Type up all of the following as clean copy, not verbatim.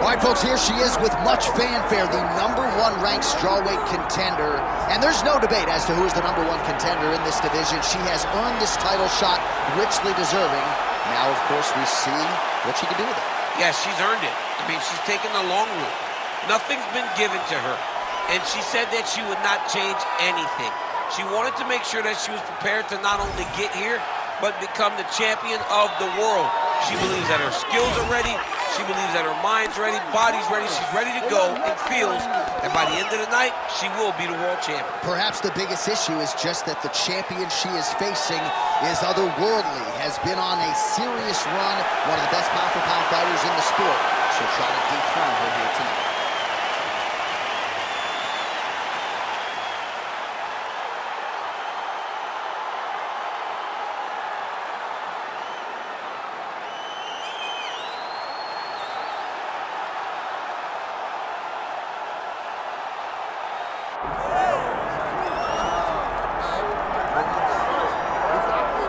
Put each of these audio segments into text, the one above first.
All right, folks, here she is with much fanfare, the #1 ranked strawweight contender. And there's no debate as to who is the #1 contender in this division. She has earned this title shot, richly deserving. Now, of course, we see what she can do with it. Yeah, she's earned it. I mean, she's taken the long route. Nothing's been given to her. And she said that she would not change anything. She wanted to make sure that she was prepared to not only get here, but become the champion of the world. She believes that her skills are ready. She believes that her mind's ready, body's ready. She's ready to go and feels. And by the end of the night, she will be the world champion. Perhaps the biggest issue is just that the champion she is facing is otherworldly, has been on a serious run, one of the best pound-for-pound fighters in the sport. She'll try to dethrone her here tonight.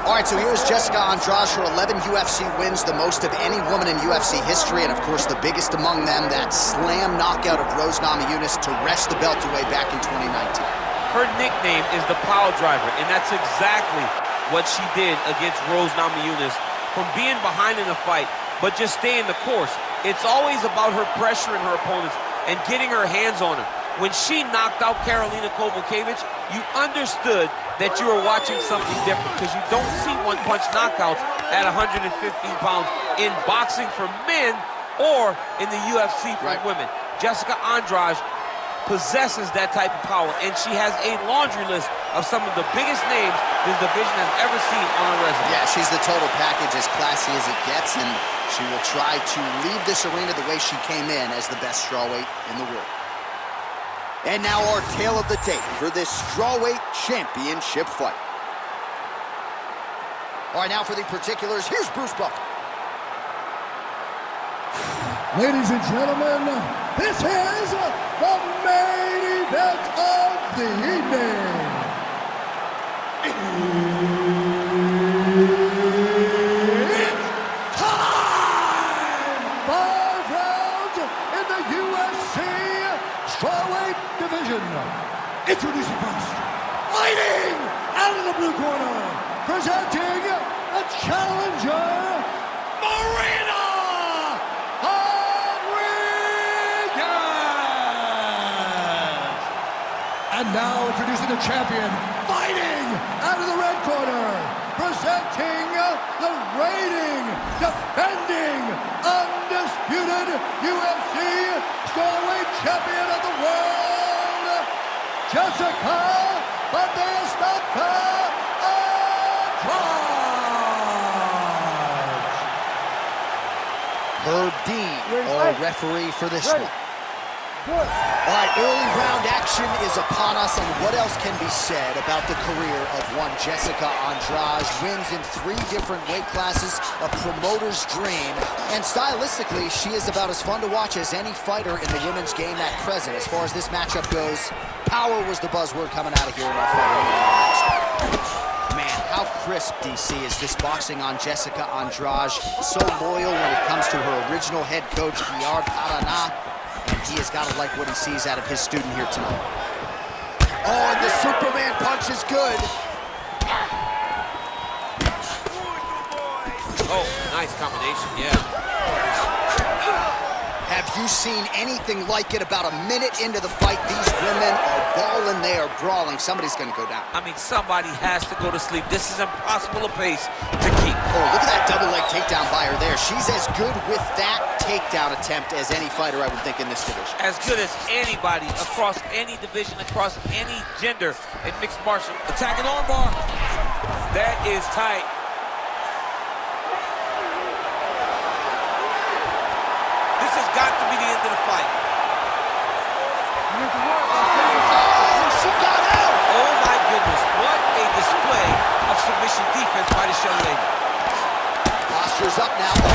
All right, so here's Jessica Andrade, her 11 UFC wins, the most of any woman in UFC history, and of course the biggest among them, that slam knockout of Rose Namajunas to wrest the belt away back in 2019. Her nickname is the Pile Driver, and that's exactly what she did against Rose Namajunas, from being behind in the fight, but just staying the course. It's always about her pressuring her opponents and getting her hands on her. When she knocked out Karolina Kowalkiewicz, you understood that you were watching something different, because you don't see one-punch knockouts at 115 pounds in boxing for men or in the UFC for women. Jessica Andrade possesses that type of power, and she has a laundry list of some of the biggest names this division has ever seen on her resume. Yeah, she's the total package, as classy as it gets, and she will try to leave this arena the way she came in, as the best strawweight in the world. And now our tale of the tape for this strawweight championship fight. All right, now for the particulars, here's Bruce Buffer. Ladies and gentlemen, this is the main event of the evening. It's time! 5 rounds in the UFC strawweight division. Introducing first, fighting out of the blue corner, presenting the challenger, Marina! And now introducing the champion, fighting out of the red corner, presenting the reigning, defending, undisputed UFC strawweight champion of the world, Jessica Andrade. Herb Dean, our referee for this one. All right, early round action is upon us, and what else can be said about the career of one Jessica Andrade? Wins in 3 different weight classes, a promoter's dream, and stylistically, she is about as fun to watch as any fighter in the women's game at present. As far as this matchup goes, power was the buzzword coming out of here in our fight. Man, how crisp, DC, is this boxing on Jessica Andrade. So loyal when it comes to her original head coach, Pierre Parana. And he has got to like what he sees out of his student here tonight. Oh, and the Superman punch is good. Oh, nice combination, yeah. Have you seen anything like it? About a minute into the fight, these women are balling, they are brawling. Somebody's going to go down. I mean, somebody has to go to sleep. This is impossible a pace to keep. Oh, look at that double leg takedown by her there. She's as good with that takedown attempt as any fighter, I would think, in this division. As good as anybody across any division, across any gender in mixed martial. Attacking armbar. That is tight. This has got to be the end of the fight. She got out! Oh my goodness, what a display of submission defense by this young lady. Posture's up now. Oh,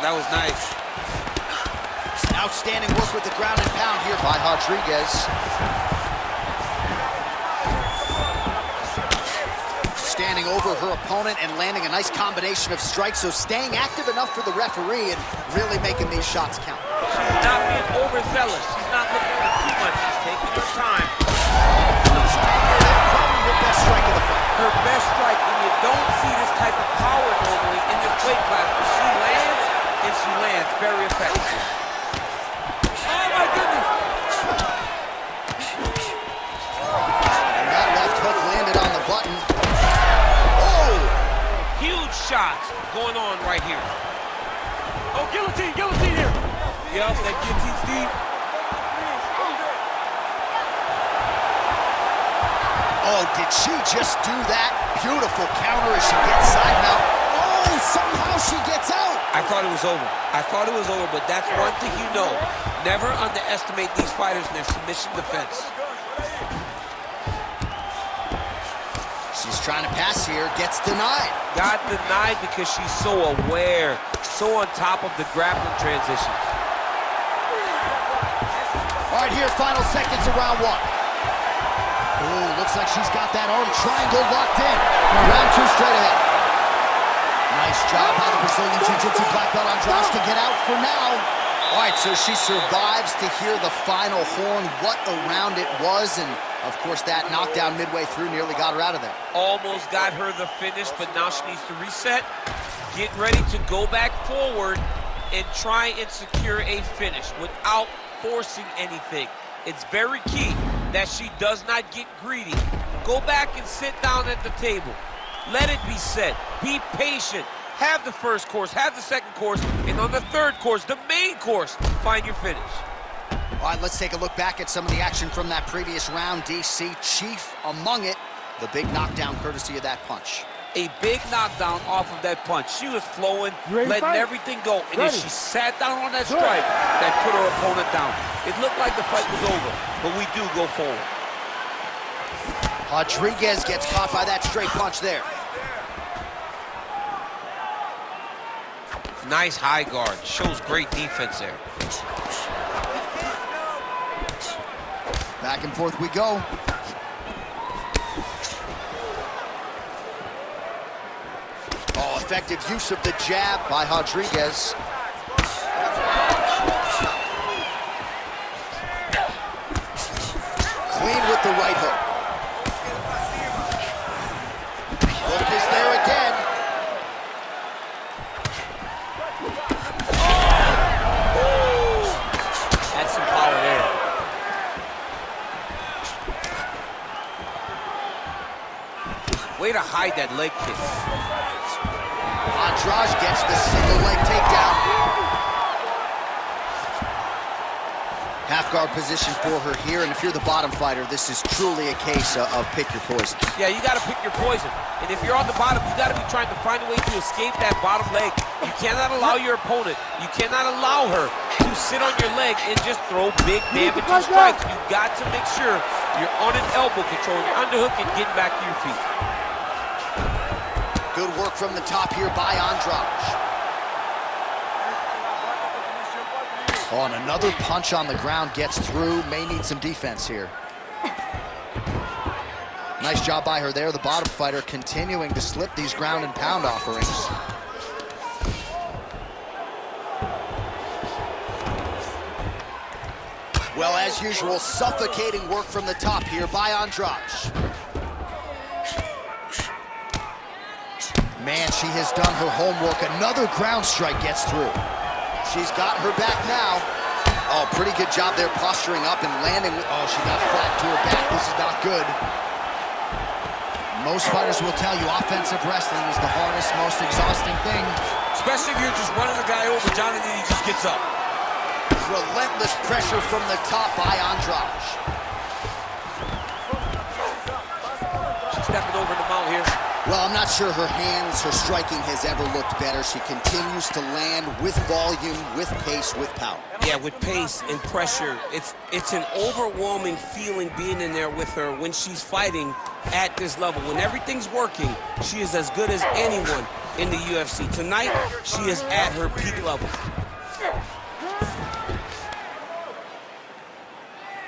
that was nice. Outstanding work with the ground and pound here by Rodriguez. standing over her opponent and landing a nice combination of strikes, so staying active enough for the referee and really making these shots count. She's not being overzealous. She's not looking for too much. She's taking her time. Probably her best strike of the fight. Her best strike, and you don't see this type of power normally in this weight class, but she lands, and she lands very effectively. Oh my goodness! And that left hook landed on the button. Oh! Huge shots going on right here. Oh, guillotine here. Yep, that guillotine's deep. Oh, did she just do that? Beautiful counter as she gets side mount. Oh, somehow she gets out. I thought it was over, but that's one thing you know. Never underestimate these fighters in their submission defense. She's trying to pass here, gets denied. Got denied because she's so aware, so on top of the grappling transitions. All right, here, final seconds of round one. Oh, looks like she's got that arm triangle locked in. Round two straight ahead. Nice job by the Brazilian Jiu-Jitsu black belt Andrade to get out for now. All right, so she survives to hear the final horn. What a round it was, and of course that knockdown midway through nearly got her out of there. Almost got her the finish, but now she needs to reset, get ready to go back forward, and try and secure a finish without forcing anything. It's very key that she does not get greedy. Go back and sit down at the table. Let it be said. Be patient. Have the first course, have the second course, and on the third course, the main course, find your finish. All right, let's take a look back at some of the action from that previous round. DC, chief among it. The big knockdown courtesy of that punch. A big knockdown off of that punch. She was flowing, letting everything go. And if she sat down on that strike, that put her opponent down. It looked like the fight was over, but we do go forward. Rodriguez gets caught by that straight punch there. Nice high guard. Shows great defense there. Back and forth we go. Oh, effective use of the jab by Rodriguez. Clean with the right hook. Hook is there again. That's some power there. Way to hide that leg kick. Andrade gets the single leg takedown. Half guard position for her here, and if you're the bottom fighter, this is truly a case of pick your poison. Yeah, you got to pick your poison. And if you're on the bottom, you got to be trying to find a way to escape that bottom leg. You cannot allow your opponent, you cannot allow her to sit on your leg and just throw big damaging strikes. You got to make sure you're on an elbow control, your underhook, and getting back to your feet. Good work from the top here by Andrade. Oh, and another punch on the ground gets through. May need some defense here. Nice job by her there. The bottom fighter continuing to slip these ground and pound offerings. Well, as usual, suffocating work from the top here by Andrade. Man, she has done her homework. Another ground strike gets through. She's got her back now. Oh, pretty good job there posturing up and landing. Oh, she got flat to her back. This is not good. Most fighters will tell you offensive wrestling is the hardest, most exhausting thing. Especially if you're just running the guy over, John, and then he just gets up. Relentless pressure from the top by Andrade. She's stepping over the mount here. Well, I'm not sure her hands, her striking has ever looked better. She continues to land with volume, with pace, with power. Yeah, with pace and pressure. It's an overwhelming feeling being in there with her when she's fighting at this level. When everything's working, she is as good as anyone in the UFC. Tonight, she is at her peak level.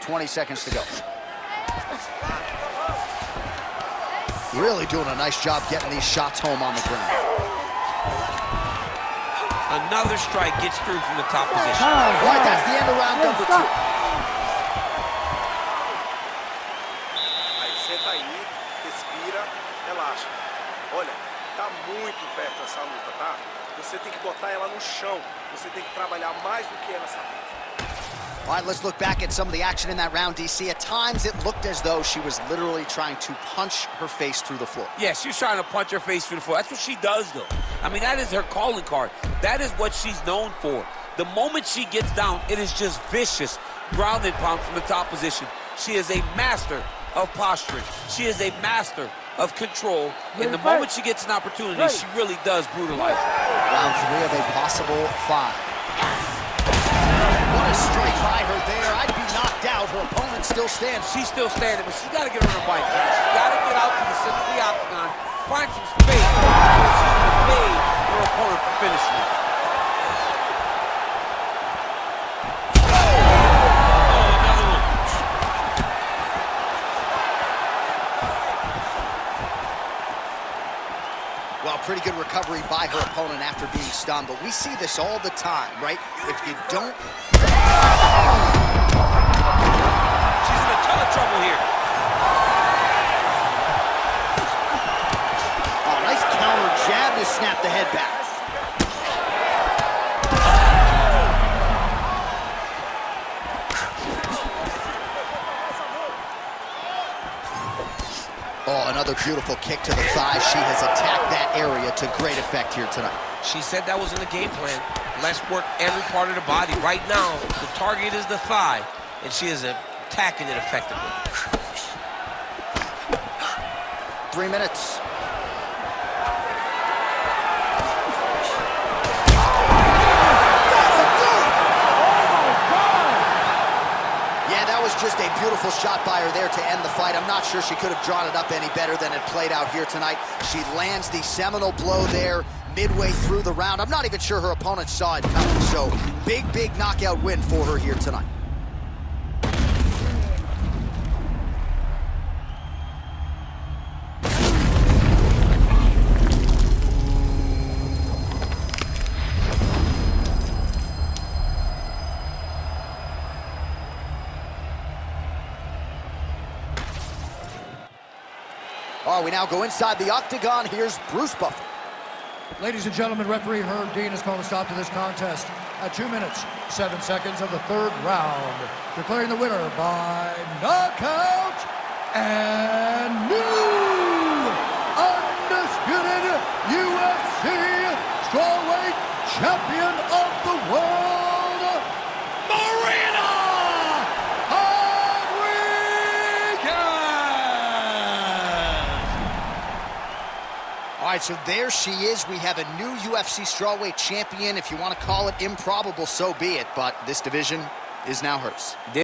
20 seconds to go. Really doing a nice job getting these shots home on the ground. Another strike gets through from the top position. All right, that's the end of round number 2. Aí, senta aí, respira, relaxa. Olha, tá muito perto essa luta, tá? Você tem que botar ela no chão. Você tem que trabalhar mais do que nessa luta. All right, let's look back at some of the action in that round, DC. At times, it looked as though she was literally trying to punch her face through the floor. Yeah, she's trying to punch her face through the floor. That's what she does, though. I mean, that is her calling card. That is what she's known for. The moment she gets down, it is just vicious ground and pound from the top position. She is a master of posturing. She is a master of control. And the moment she gets an opportunity, she really does brutalize her. Round 3 of a possible 5. What a strike by her there. I'd be knocked out. Her opponent still stands. She's still standing, but she's got to get on her bike. She's got to get out to the center of the octagon, find some space, so she can evade her opponent from finishing it. Well, pretty good recovery by her opponent after being stunned, but we see this all the time, right? If you don't... She's in a ton of trouble here. Oh, nice counter jab to snap the head back. Oh, another beautiful kick to the thigh. She has attacked that area to great effect here tonight. She said that was in the game plan. Let's work every part of the body. Right now, the target is the thigh, and she is attacking it effectively. 3 minutes. Yeah, that was just a beautiful shot by her there to end the fight. I'm not sure she could have drawn it up any better than it played out here tonight. She lands the seminal blow there midway through the round. I'm not even sure her opponent saw it coming, so big knockout win for her here tonight. All right, we now go inside the octagon. Here's Bruce Buffer. Ladies and gentlemen, referee Herb Dean has called a stop to this contest at 2 minutes, 7 seconds of the 3rd round, declaring the winner by knockout and new undisputed UFC strawweight champion of the world, Marina! All right, so there she is. We have a new UFC strawweight champion. If you want to call it improbable, so be it. But this division is now hers.